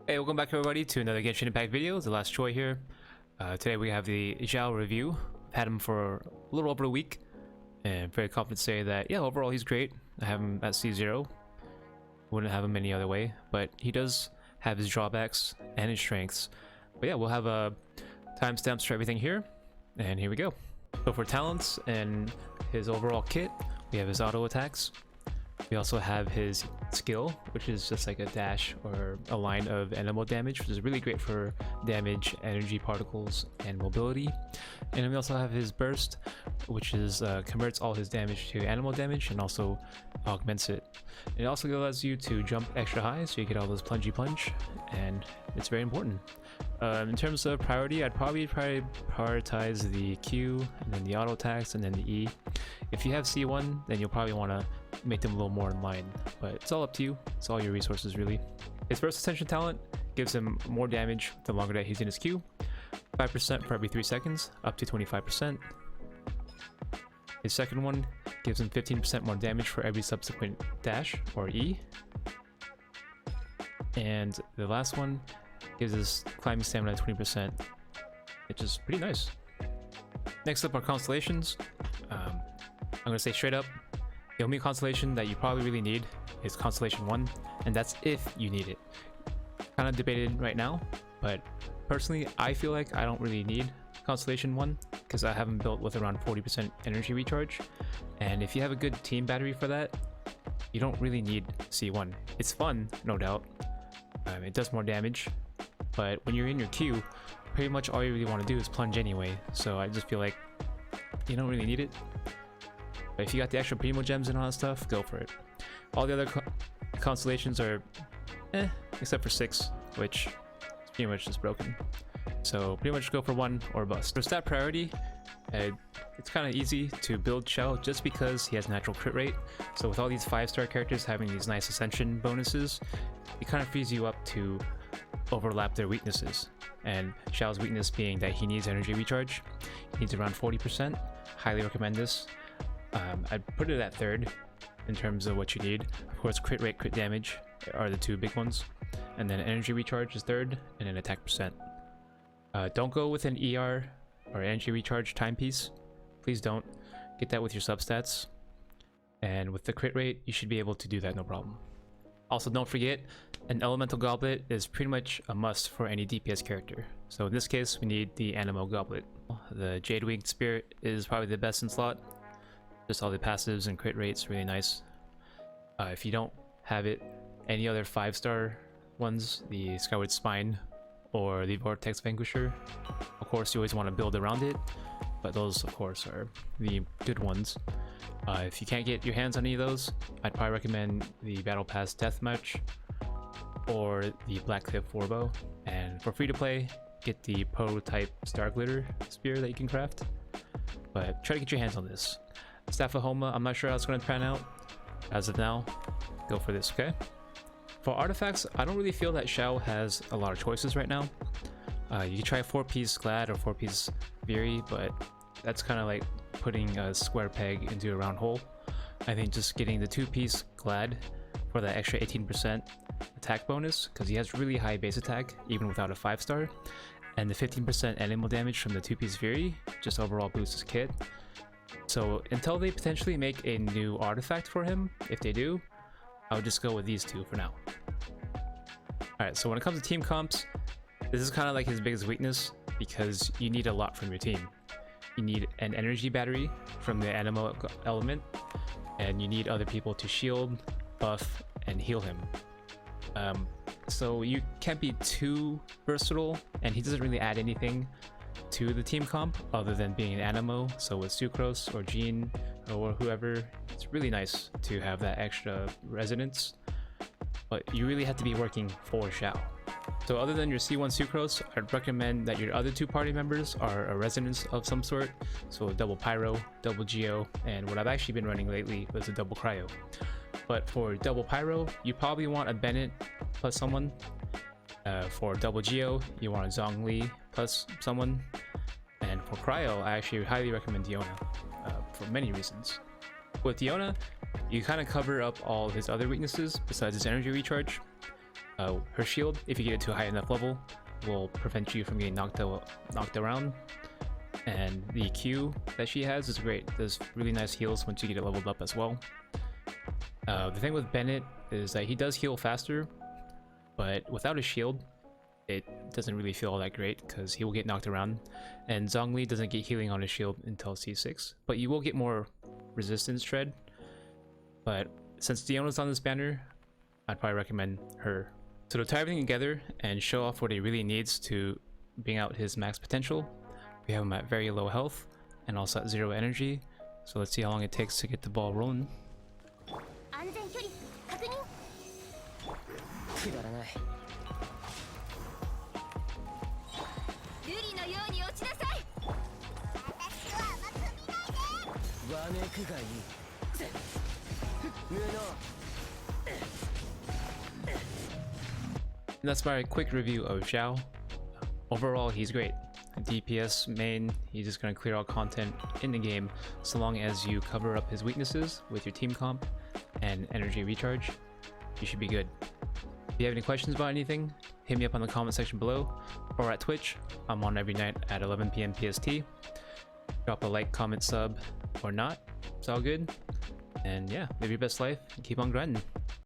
Hey, welcome back everybody to another Genshin Impact video. The last Choi here. Today we have the Xiao review. I've had him for a little over a week, and I'm very confident to say that, yeah, overall he's great. I have him at C0. Wouldn't have him any other way, but he does have his drawbacks and his strengths. But yeah, we'll have timestamps for everything here, and here we go. So for talents and his overall kit, we have his auto attacks. We also have his skill, which is just like a dash or a line of animal damage, which is really great for damage, energy particles, and mobility. And then we also have his burst, which is converts all his damage to animal damage and also augments it. It also allows you to jump extra high, so you get all those plungy plunge, and it's very important. In terms of priority, I'd probably prioritize the Q, and then the auto attacks, and then the E. If you have C1, then you'll probably want to make them a little more in line, but it's all up to you. It's all your resources, really. His first Ascension talent gives him more damage the longer that he's in his Q, 5% for every 3 seconds, up to 25%. His second one gives him 15% more damage for every subsequent dash, or E. And the last one gives us climbing stamina 20%, which is pretty nice. Next up are Constellations. I'm going to say straight up, the only constellation that you probably really need is Constellation 1, and that's if you need it. Kind of debated right now, but personally I feel like I don't really need Constellation 1 because I have them built with around 40% energy recharge, and if you have a good team battery for that, you don't really need C1. It's fun, no doubt. It does more damage, but when you're in your queue, pretty much all you really want to do is plunge anyway, so I just feel like you don't really need it. But if you got the extra primo gems and all that stuff, go for it. All the other constellations are except for 6, which is pretty much just broken. So pretty much go for 1 or bust. For stat priority, it's kind of easy to build Xiao just because he has natural crit rate. So with all these 5-star characters having these nice Ascension bonuses, it kind of frees you up to overlap their weaknesses. And Xiao's weakness being that he needs energy recharge. He needs around 40%. Highly recommend this. I'd put it at 3rd in terms of what you need. Of course, crit rate, crit damage are the 2 big ones. And then energy recharge is 3rd, and then attack percent. Don't go with an ER or energy recharge timepiece. Please don't. Get that with your substats. And with the crit rate, you should be able to do that no problem. Also, don't forget, an elemental goblet is pretty much a must for any DPS character. So in this case, we need the Animo goblet. The Jade Winged Spirit is probably the best in slot. Just all the passives and crit rates, really nice. If you don't have it, any other 5-star ones, the Skyward Spine or the Vortex Vanquisher, of course you always want to build around it, but those of course are the good ones. If you can't get your hands on any of those, I'd probably recommend the Battle Pass Deathmatch or the Black Cliff Warbow. And for free to play, get the prototype Star Glitter Spear that you can craft. But try to get your hands on this. Staff of Homa, I'm not sure how it's going to pan out. As of now, go for this, okay? For artifacts, I don't really feel that Xiao has a lot of choices right now. You can try 4-piece Glad or 4-piece Fury, but that's kind of like putting a square peg into a round hole. I think just getting the 2-piece Glad for that extra 18% attack bonus, because he has really high base attack even without a 5-star, and the 15% animal damage from the 2-piece Fury just overall boosts his kit. So until they potentially make a new artifact for him, if they do, I would just go with these 2 for now. Alright, so when it comes to team comps, this is kind of like his biggest weakness because you need a lot from your team. You need an energy battery from the Animo element, and you need other people to shield, buff, and heal him. So you can't be too versatile, and he doesn't really add anything to the team comp other than being an Animo. So with Sucrose or Jean or whoever, it's really nice to have that extra resonance, but you really have to be working for Xiao. So other than your C1 Sucrose, I'd recommend that your other 2 party members are a resonance of some sort, so a double Pyro, double Geo, and what I've actually been running lately was a double Cryo. But for double Pyro, you probably want a Bennett plus someone. For double Geo, you want a Zhongli plus someone. And for Cryo, I actually highly recommend Diona for many reasons. With Diona, you kind of cover up all his other weaknesses besides his energy recharge. Her shield, if you get it to a high enough level, will prevent you from getting knocked around. And the Q that she has is great. Does really nice heals once you get it leveled up as well. The thing with Bennett is that he does heal faster, but without a shield, it doesn't really feel all that great because he will get knocked around. And Zhongli doesn't get healing on his shield until C6, but you will get more resistance tread. But since Diona's on this banner, I'd probably recommend her. So to tie everything together and show off what he really needs to bring out his max potential, we have him at very low health and also at 0 energy. So let's see how long it takes to get the ball rolling. And that's my quick review of Xiao. Overall, he's great. DPS main, he's just going to clear out content in the game so long as you cover up his weaknesses with your team comp and energy recharge. You should be good. If you have any questions about anything, hit me up on the comment section below or at Twitch. I'm on every night at 11 PM PST. Drop a like, comment, sub, or not. It's all good. And yeah, live your best life and keep on grinding.